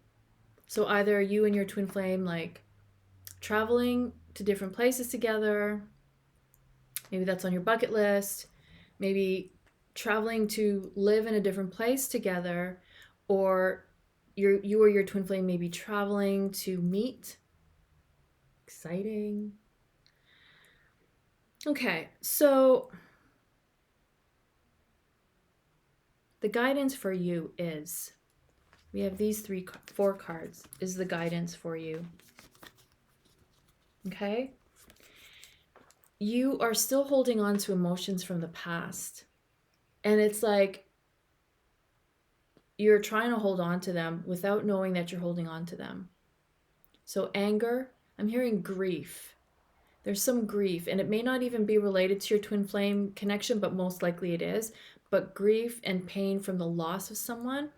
So either you and your twin flame like traveling to different places together. Maybe that's on your bucket list. Maybe traveling to live in a different place together, or you or your twin flame may be traveling to meet. Exciting. Okay, so the guidance for you is, we have these four cards, is the guidance for you. Okay? You are still holding on to emotions from the past. And it's like you're trying to hold on to them without knowing that you're holding on to them. So anger, I'm hearing grief. There's some grief, and it may not even be related to your twin flame connection, but most likely it is. But grief and pain from the loss of someone.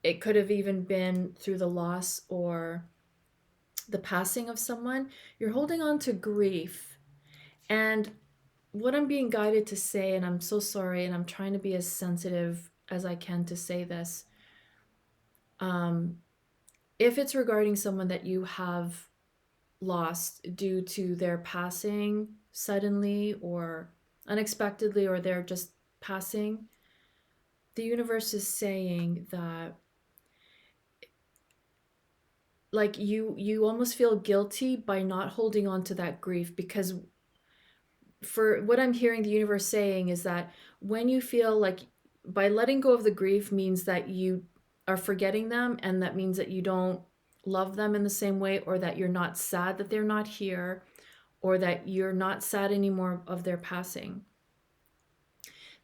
It could have even been through the loss or the passing of someone. You're holding on to grief. And what I'm being guided to say, and I'm so sorry, and I'm trying to be as sensitive as I can to say this, if it's regarding someone that you have lost due to their passing suddenly or unexpectedly, or they're just passing, the universe is saying that like you almost feel guilty by not holding on to that grief, because for what I'm hearing the universe saying is that when you feel like, by letting go of the grief means that you are forgetting them, and that means that you don't love them in the same way, or that you're not sad that they're not here, or that you're not sad anymore of their passing.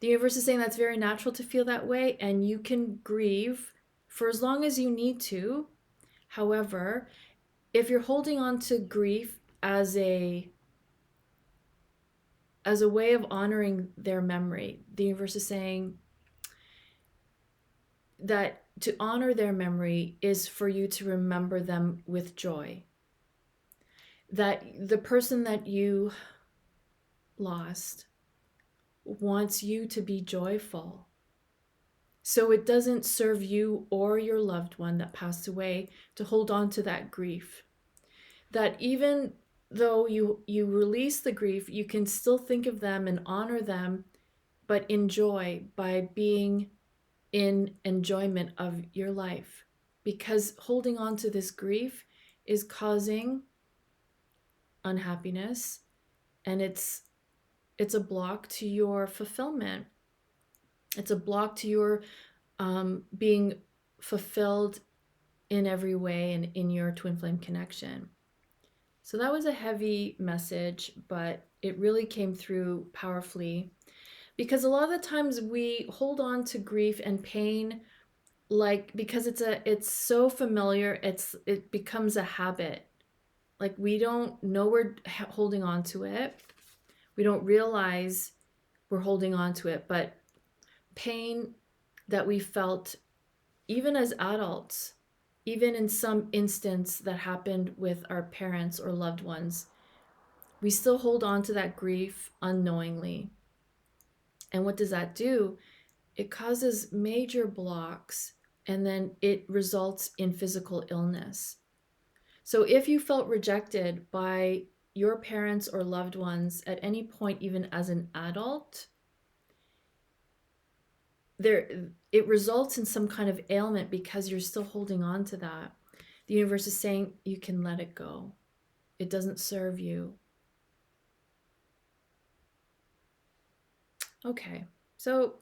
The universe is saying that's very natural to feel that way, and you can grieve for as long as you need to. However, if you're holding on to grief as a way of honoring their memory, the universe is saying that to honor their memory is for you to remember them with joy. That the person that you lost wants you to be joyful. So it doesn't serve you or your loved one that passed away to hold on to that grief. That even though you release the grief, you can still think of them and honor them, but enjoy by being in enjoyment of your life. Because holding on to this grief is causing unhappiness, and it's a block to your fulfillment. It's a block to your being fulfilled in every way and in your twin flame connection. So that was a heavy message, but it really came through powerfully, because a lot of the times we hold on to grief and pain, like, because it's so familiar, it becomes a habit. Like, we don't know we're holding on to it. We don't realize we're holding on to it, but pain that we felt even as adults, even in some instance that happened with our parents or loved ones, we still hold on to that grief unknowingly. And what does that do? It causes major blocks, and then it results in physical illness. So if you felt rejected by your parents or loved ones at any point, even as an adult, it results in some kind of ailment because you're still holding on to that. The universe is saying you can let it go. It doesn't serve you. Okay, so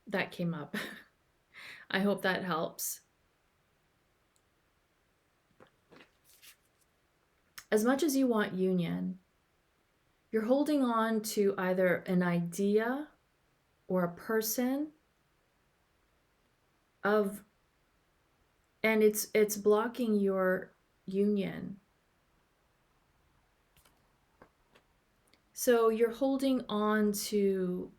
that came up. I hope that helps. As much as you want union, you're holding on to either an idea or a person of, and it's blocking your union. So you're holding on to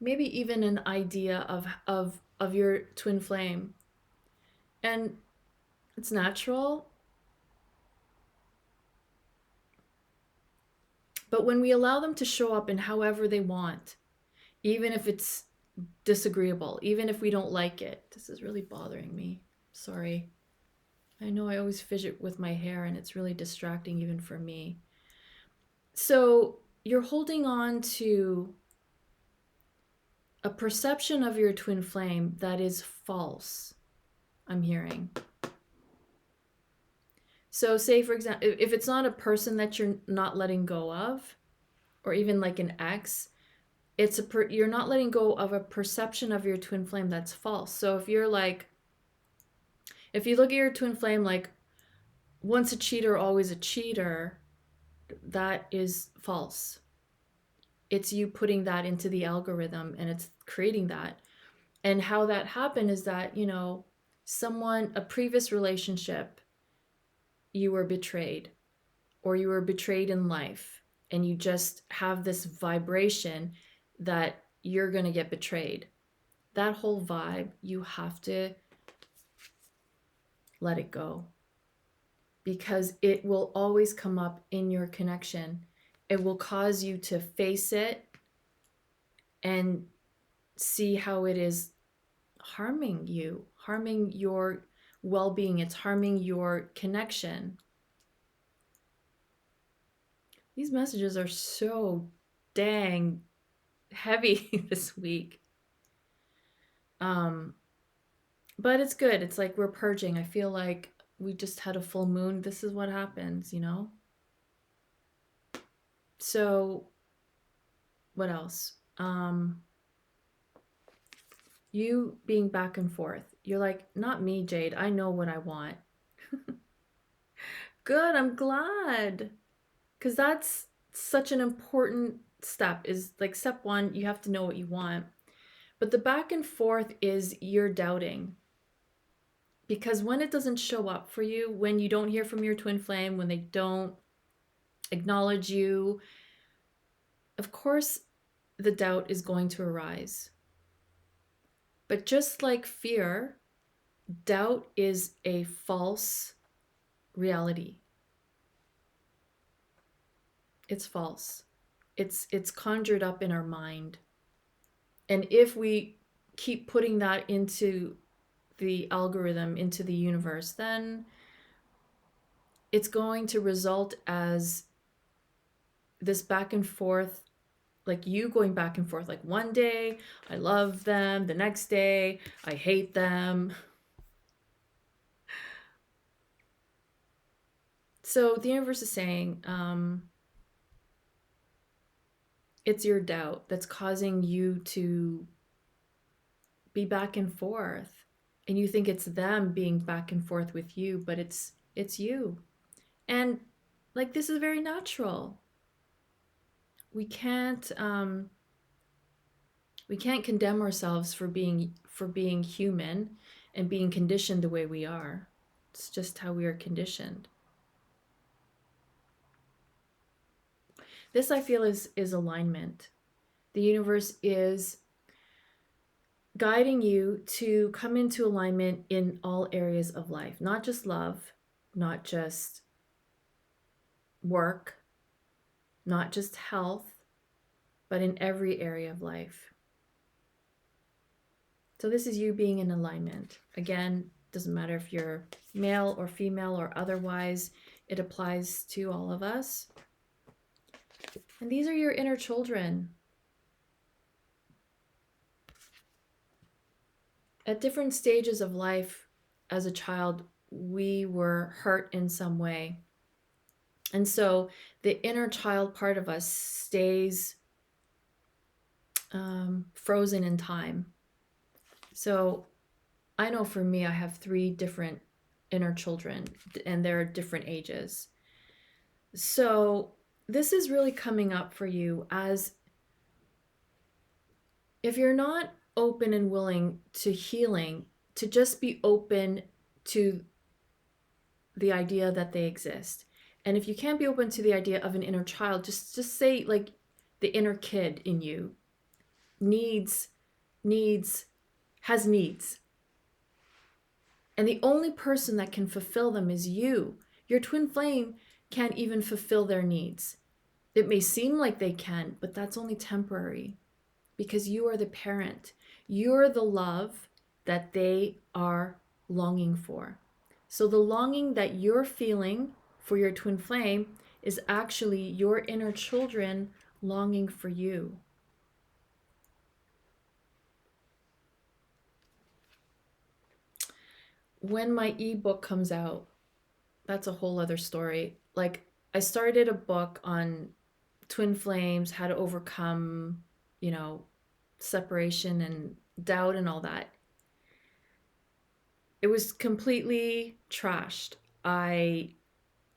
maybe even an idea of your twin flame. And it's natural. But when we allow them to show up in however they want, even if it's disagreeable, even if we don't like it, this is really bothering me. Sorry. I know I always fidget with my hair and it's really distracting even for me. So you're holding on to a perception of your twin flame that is false, I'm hearing. So say, for example, if it's not a person that you're not letting go of, or even like an ex, you're not letting go of a perception of your twin flame that's false. So if you look at your twin flame like once a cheater, always a cheater, that is false. It's you putting that into the algorithm and it's creating that. And how that happened is that, a previous relationship, you were betrayed, or you were betrayed in life, and you just have this vibration that you're going to get betrayed. That whole vibe, you have to let it go, because it will always come up in your connection. It will cause you to face it and see how it is harming you, harming your well-being. It's harming your connection. These messages are so dang heavy this week. But it's good. It's like we're purging. I feel like we just had a full moon. This is what happens, So what else? You being back and forth. You're like, not me, Jade. I know what I want. Good, I'm glad. Because that's such an important step. Is like step one, you have to know what you want. But the back and forth is you're doubting. Because when it doesn't show up for you, when you don't hear from your twin flame, when they don't acknowledge you, of course, the doubt is going to arise. But just like fear, doubt is a false reality. It's false. It's conjured up in our mind. And if we keep putting that into the algorithm, into the universe, then it's going to result as this back and forth, like you going back and forth. Like one day I love them, the next day I hate them. So the universe is saying, it's your doubt that's causing you to be back and forth. And you think it's them being back and forth with you, but it's you. And like, this is very natural. We can't condemn ourselves for being human and being conditioned the way we are. It's just how we are conditioned. This, I feel, is alignment. The universe is guiding you to come into alignment in all areas of life, not just love, not just work, not just health, but in every area of life. So this is you being in alignment. Again, doesn't matter if you're male or female or otherwise, it applies to all of us. And these are your inner children. At different stages of life as a child, we were hurt in some way. And so the inner child part of us stays frozen in time. So I know for me, I have 3 different inner children, and they're different ages. So this is really coming up for you as if you're not open and willing to healing, to just be open to the idea that they exist. And if you can't be open to the idea of an inner child, just say like the inner kid in you has needs. And the only person that can fulfill them is you. Your twin flame can't even fulfill their needs. It may seem like they can, but that's only temporary, because you are the parent. You're the love that they are longing for. So the longing that you're feeling for your twin flame is actually your inner children longing for you. When my ebook comes out, that's a whole other story. Like, I started a book on twin flames, how to overcome, separation and doubt and all that. It was completely trashed. I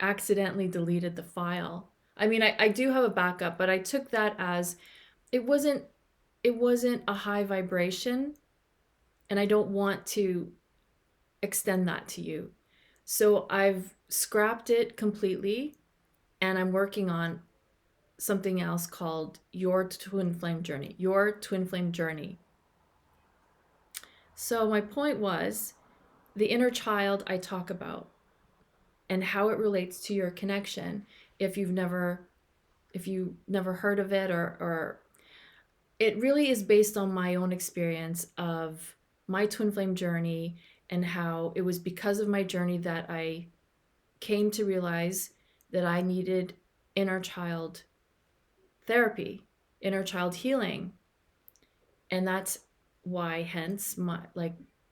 accidentally deleted the file. I mean, I do have a backup, but I took that as it wasn't a high vibration, and I don't want to extend that to you. So I've scrapped it completely, and I'm working on something else called Your Twin Flame Journey. Your Twin Flame Journey. So my point was the inner child I talk about and how it relates to your connection. If you've never heard of it, or it really is based on my own experience of my twin flame journey, and how it was because of my journey that I came to realize that I needed inner child therapy, inner child healing. And that's why, hence,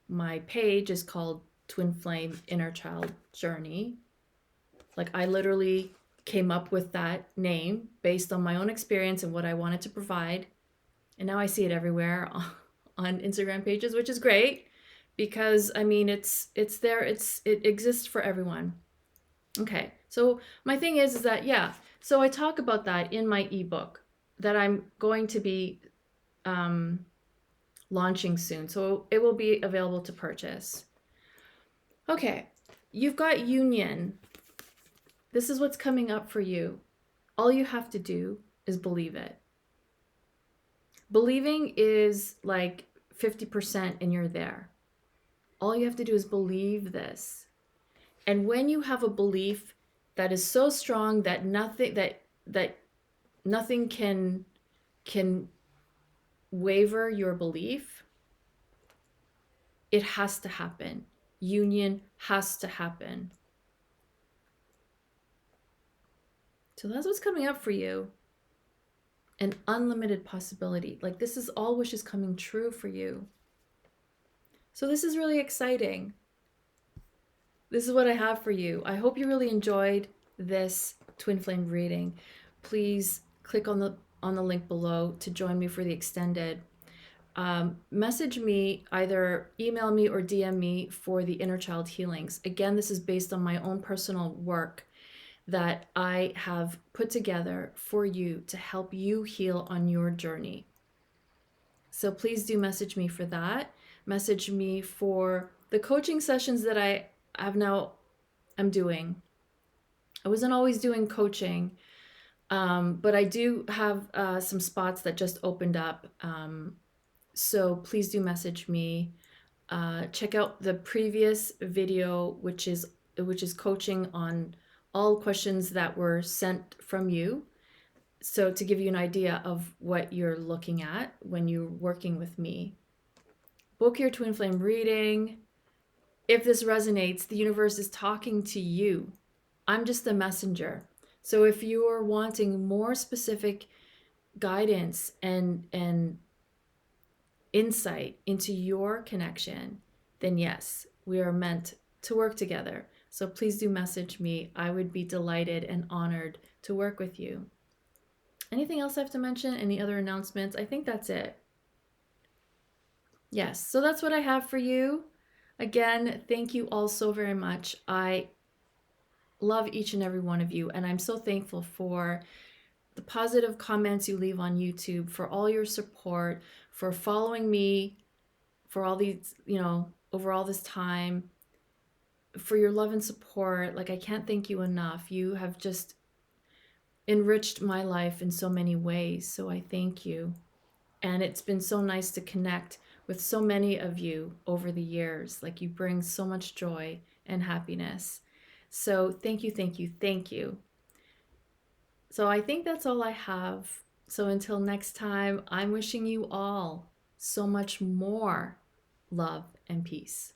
my page is called Twin Flame Inner Child Journey. Like, I literally came up with that name based on my own experience and what I wanted to provide. And now I see it everywhere on Instagram pages, which is great, because I mean, it's there, it exists for everyone. Okay, so my thing is that, yeah, so I talk about that in my ebook that I'm going to be launching soon. So it will be available to purchase. Okay, you've got union. This is what's coming up for you. All you have to do is believe it. Believing is like 50% and you're there. All you have to do is believe this. And when you have a belief that is so strong that nothing can waver your belief, it has to happen. Union has to happen. So that's what's coming up for you. An unlimited possibility. Like, this is all wishes coming true for you. So this is really exciting. This is what I have for you. I hope you really enjoyed this twin flame reading. Please click on the link below to join me for the extended. Message me, either email me or DM me for the Innerchild Healings. Again, this is based on my own personal work that I have put together for you to help you heal on your journey. So please do message me for that. Message me for the coaching sessions that I'm doing. I wasn't always doing coaching, but I do have some spots that just opened up. So please do message me. Check out the previous video, which is coaching on all questions that were sent from you. So to give you an idea of what you're looking at when you're working with me. Book your twin flame reading. If this resonates, the universe is talking to you. I'm just the messenger. So if you are wanting more specific guidance and insight into your connection, then yes, we are meant to work together. So please do message me. I would be delighted and honored to work with you. Anything else I have to mention? Any other announcements? I think that's it. Yes, so that's what I have for you. Again, thank you all so very much. I love each and every one of you, and I'm so thankful for the positive comments you leave on YouTube, for all your support, for following me for all these, over all this time, for your love and support. Like, I can't thank you enough. You have just enriched my life in so many ways. So I thank you. And it's been so nice to connect with so many of you over the years. Like, you bring so much joy and happiness. So thank you, thank you, thank you. So I think that's all I have. So until next time, I'm wishing you all so much more love and peace.